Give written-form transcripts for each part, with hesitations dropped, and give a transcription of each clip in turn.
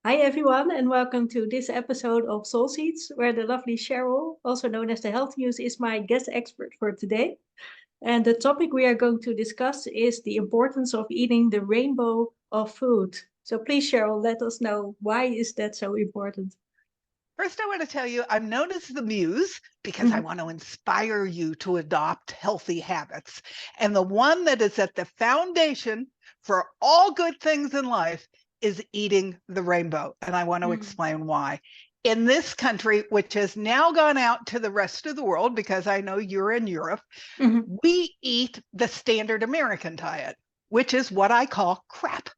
Hi everyone, and welcome to this episode of Soul Seeds, where the lovely Cheryl, also known as the Healthmuse, is my guest expert for today. And the topic we are going to discuss is the importance of eating the rainbow of food. So please, Cheryl, let us know, why is that so important? First, I want to tell you I'm known as the muse because I Mhm. want to inspire you to adopt healthy habits. And the one that is at the foundation for all good things in life is eating the rainbow. And I want to Mm. explain why. In this country, which has now gone out to the rest of the world, because I know you're in Europe, Mhm. we eat the standard American diet, which is what I call crap: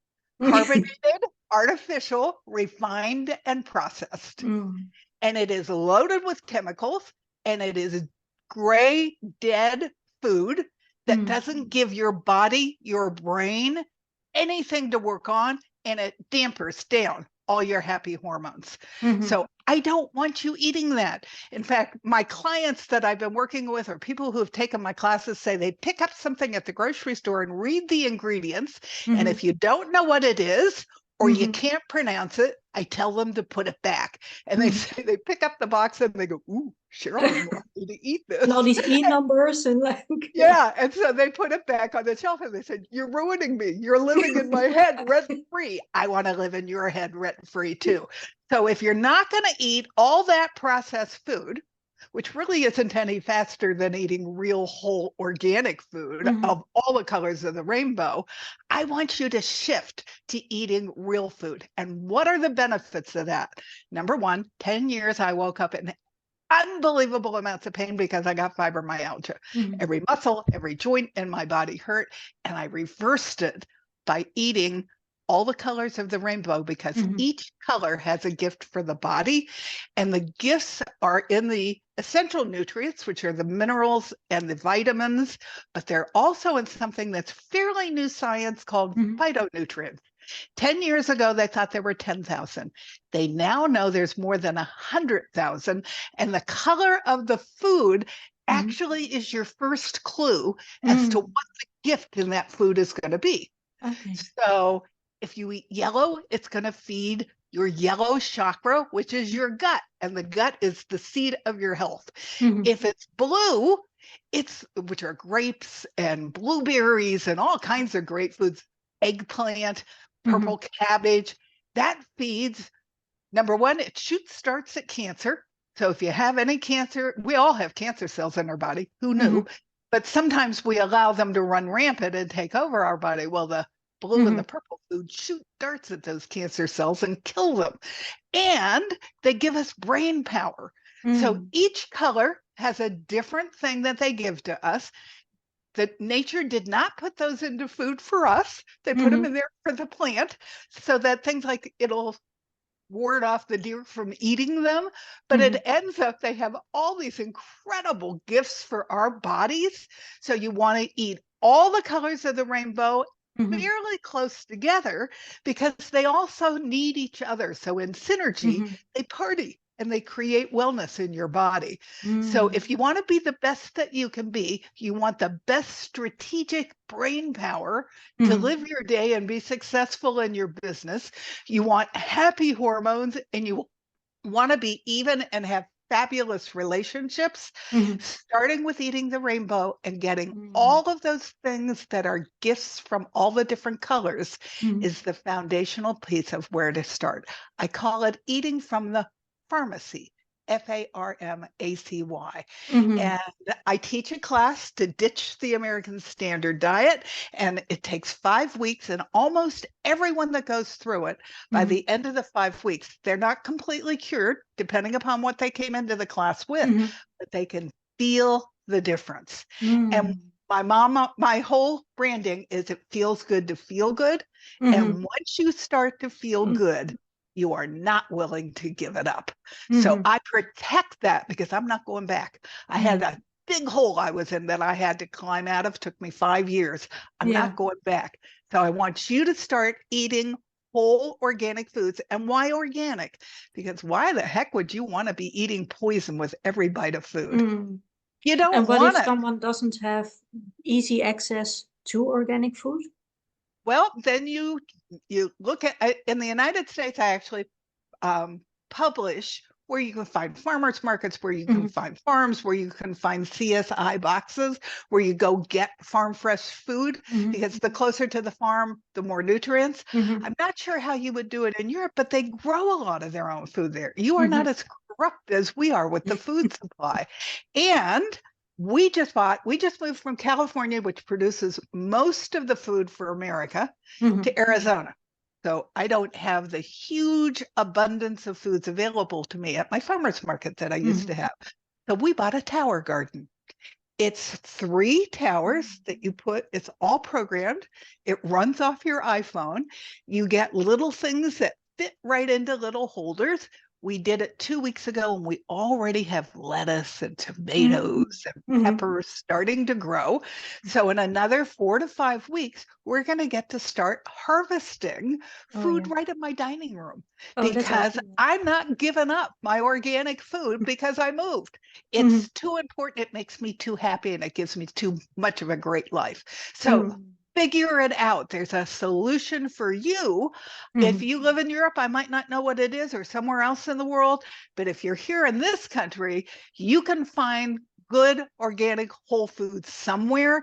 carbonated, artificial, refined, and processed. Mm. And it is loaded with chemicals, and it is gray, dead food that Mm. doesn't give your body, your brain, anything to work on, and it dampers down all your happy hormones. Mhm. So I don't want you eating that. In fact, my clients that I've been working with, or people who have taken my classes, say they pick up something at the grocery store and read the ingredients. And Mhm. if you don't know what it is, or you Mhm. can't pronounce it, I tell them to put it back. And they Mhm. say, they pick up the box and they go, "Ooh, Cheryl doesn't want me to eat And all this." these E numbers and like, yeah. Yeah. And so they put it back on the shelf and they said, "You're ruining me. You're living in my head rent free." I want to live in your head rent free too. So if you're not going to eat all that processed food, which really isn't any faster than eating real whole organic food Mhm. of all the colors of the rainbow, I want you to shift to eating real food. And what are the benefits of that? Number one, 10 years I woke up in unbelievable amounts of pain because I got fibromyalgia. Mhm. Every muscle, every joint in my body hurt, and I reversed it by eating all the colors of the rainbow, because Mhm. each color has a gift for the body, and the gifts are in the essential nutrients, which are the minerals and the vitamins, but they're also in something that's fairly new science called Mhm. phytonutrients. 10 years ago, they thought there were 10,000. They now know there's more than 100,000. And the color of the food Mhm. actually is your first clue as to what Mm. the gift in that food is going to be. Okay. So if you eat yellow, it's going to feed your yellow chakra, which is your gut. And the gut is the seat of your health. Mhm. If it's blue, which are grapes and blueberries and all kinds of great foods, eggplant, Mhm. purple cabbage, that feeds, number one, starts at cancer. So if you have any cancer, we all have cancer cells in our body. Who knew? Mhm. But sometimes we allow them to run rampant and take over our body. Well, the blue and the Mhm. purple food shoot darts at those cancer cells and kill them. And they give us brain power. So Mm. each color has a different thing that they give to us. That nature did not put those into food for us. They put them Mhm. in there for the plant, so that things like it'll ward off the deer from eating them. But it Mhm. ends up they have all these incredible gifts for our bodies. So you want to eat all the colors of the rainbow Mhm. fairly close together, because they also need each other. So in synergy, Mhm. they party and they create wellness in your body. So Mm. if you want to be the best that you can be, you want the best strategic brain power to Mhm. live your day and be successful in your business. You want happy hormones, and you want to be even and have fabulous relationships. Mhm. Starting with eating the rainbow and getting Mm. all of those things that are gifts from all the different colors Mhm. is the foundational piece of where to start. I call it eating from the pharmacy. Pharmacy. Mhm. And I teach a class to ditch the American standard diet. And it takes 5 weeks. And almost everyone that goes through it, by Mhm. the end of the 5 weeks, they're not completely cured, depending upon what they came into the class with, Mhm. but they can feel the difference. And Mm. my whole branding is it feels good to feel good. Mhm. And once you start to feel Mm. good, you are not willing to give it up. So Mhm. I protect that because I'm not going back. I had Mm. a big hole I was in that I had to climb out of. Took me 5 years. I'm Yeah. not going back. So I want you to start eating whole organic foods. And why organic? Because why the heck would you want to be eating poison with every bite of food? Mm. You don't And what if want it. someone doesn't have easy access to organic food? Well, then you look at, in the United States, I actually publish where you can find farmers markets, where you can find farms, where you can find CSI boxes, where you go get farm fresh food, because the closer to the farm, the more nutrients. I'm not sure how you would do it in Europe, but they grow a lot of their own food there. You are not as corrupt as we are with the food supply. And we just moved from California, which produces most of the food for America, to Arizona. So I don't have the huge abundance of foods available to me at my farmer's market that I used to have. So we bought a tower garden. It's 3 towers that you put, it's all programmed. It runs off your iPhone. You get little things that fit right into little holders. We did it 2 weeks ago, and we already have lettuce and tomatoes and peppers starting to grow. So in another 4 to 5 weeks, we're going to get to start harvesting food right in my dining room, because I'm not giving up my organic food because I moved. It's too important. It makes me too happy, and it gives me too much of a great life. So figure it out. There's a solution for you. If you live in Europe, I might not know what it is, or somewhere else in the world, but if you're here in this country, you can find good organic whole foods somewhere,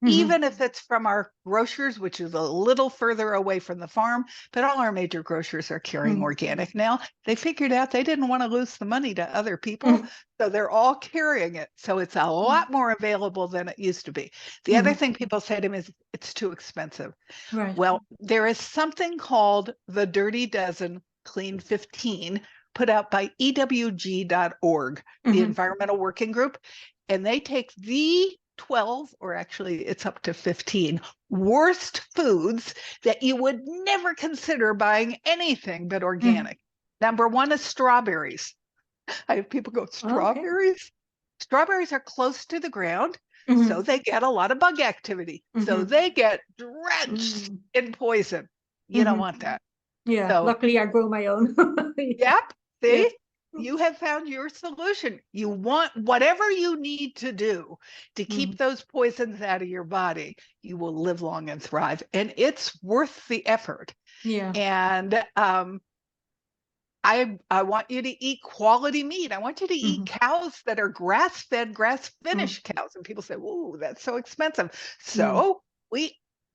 even if it's from our grocers, which is a little further away from the farm. But all our major grocers are carrying organic now. They figured out they didn't want to lose the money to other people, so they're all carrying it. So it's a lot more available than it used to be. The other thing people say to me is it's too expensive. Well, there is something called the Dirty Dozen Clean 15, put out by EWG.org, the Environmental Working Group, and they take the 12, or actually it's up to 15 worst foods that you would never consider buying anything but organic. Number 1 is strawberries. I have people go, strawberries? Strawberries are close to the ground, so they get a lot of bug activity. So they get drenched in poison. You don't want that. Yeah, so, luckily I grow my own. Yep, see? You have found your solution. You want whatever you need to do to keep those poisons out of your body. You will live long and thrive, and it's worth the effort. And I want you to eat quality meat. I want you to eat cows that are grass-fed, grass-finished cows. And people say, "Ooh, that's so expensive." So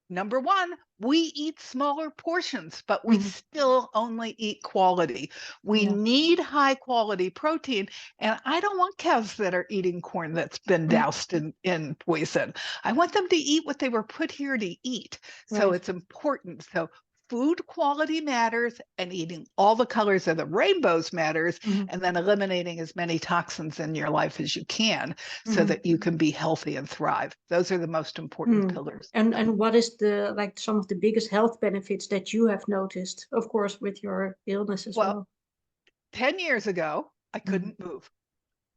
number 1, we eat smaller portions, but we still only eat quality. We need high quality protein. And I don't want cows that are eating corn that's been doused in poison. I want them to eat what they were put here to eat. So it's important. So food quality matters, and eating all the colors of the rainbows matters, and then eliminating as many toxins in your life as you can so that you can be healthy and thrive. Those are the most important pillars. And what is some of the biggest health benefits that you have noticed, of course, with your illness as well? 10 years ago, I couldn't move.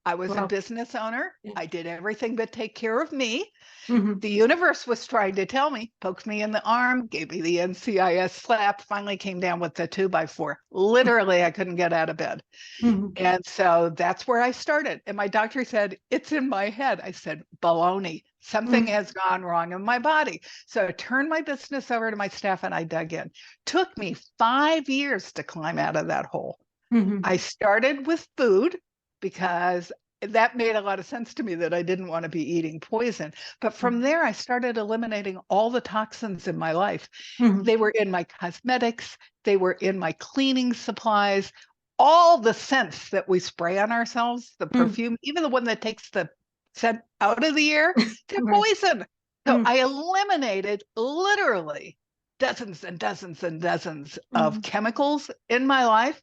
I was a business owner. I did everything but take care of me. The universe was trying to tell me, poked me in the arm, gave me the NCIS slap, finally came down with the 2x4. Literally, I couldn't get out of bed. And so that's where I started. And my doctor said, "It's in my head." I said, "Baloney. Something has gone wrong in my body." So I turned my business over to my staff, and I dug in. Took me 5 years to climb out of that hole. I started with food, because that made a lot of sense to me that I didn't want to be eating poison. But from there, I started eliminating all the toxins in my life. They were in my cosmetics. They were in my cleaning supplies. All the scents that we spray on ourselves, the perfume, even the one that takes the scent out of the air, they're poison. So I eliminated literally dozens and dozens and dozens of chemicals in my life.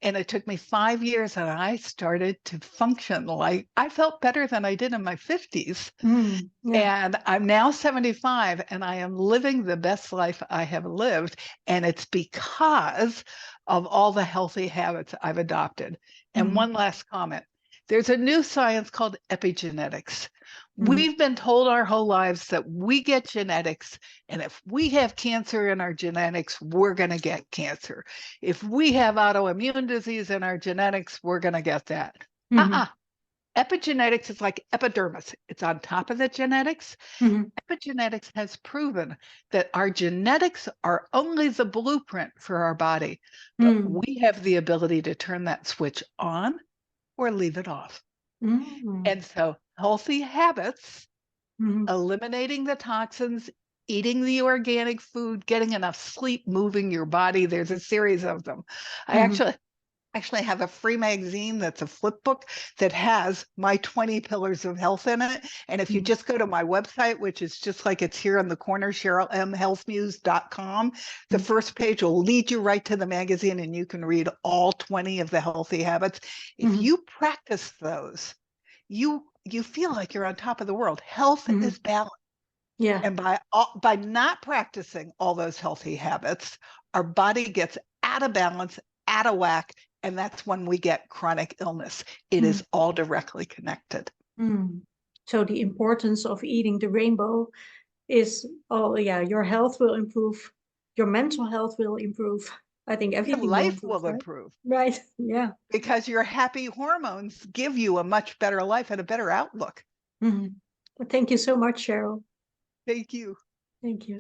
And it took me 5 years, and I started to function like I felt better than I did in my 50s. And I'm now 75, and I am living the best life I have lived. And it's because of all the healthy habits I've adopted. And one last comment. There's a new science called epigenetics. We've been told our whole lives that we get genetics, and if we have cancer in our genetics, we're going to get cancer. If we have autoimmune disease in our genetics, we're going to get that. Epigenetics is like epidermis. It's on top of the genetics. Mhm. Epigenetics has proven that our genetics are only the blueprint for our body, but Mm. we have the ability to turn that switch on or leave it off. Mm. And so healthy habits, Mhm. eliminating the toxins, eating the organic food, getting enough sleep, moving your body. There's a series of them. I Mhm. actually have a free magazine that's a flip book that has my 20 pillars of health in it. And if you Mhm. just go to my website, which is just like it's here in the corner, CherylMHealthmuse.com, the Mhm. first page will lead you right to the magazine and you can read all 20 of the healthy habits. If Mhm. you practice those, you feel like you're on top of the world. Health Mhm. is balance. Yeah. And by not practicing all those healthy habits, our body gets out of balance, out of whack, and that's when we get chronic illness. It Mm. is all directly connected. Mm. So the importance of eating the rainbow is, oh yeah, your health will improve, your mental health will improve. I think Your everything will life improve, will right? improve Right. Yeah. because your happy hormones give you a much better life and a better outlook. Mhm. Well, thank you so much, Cheryl. Thank you. Thank you.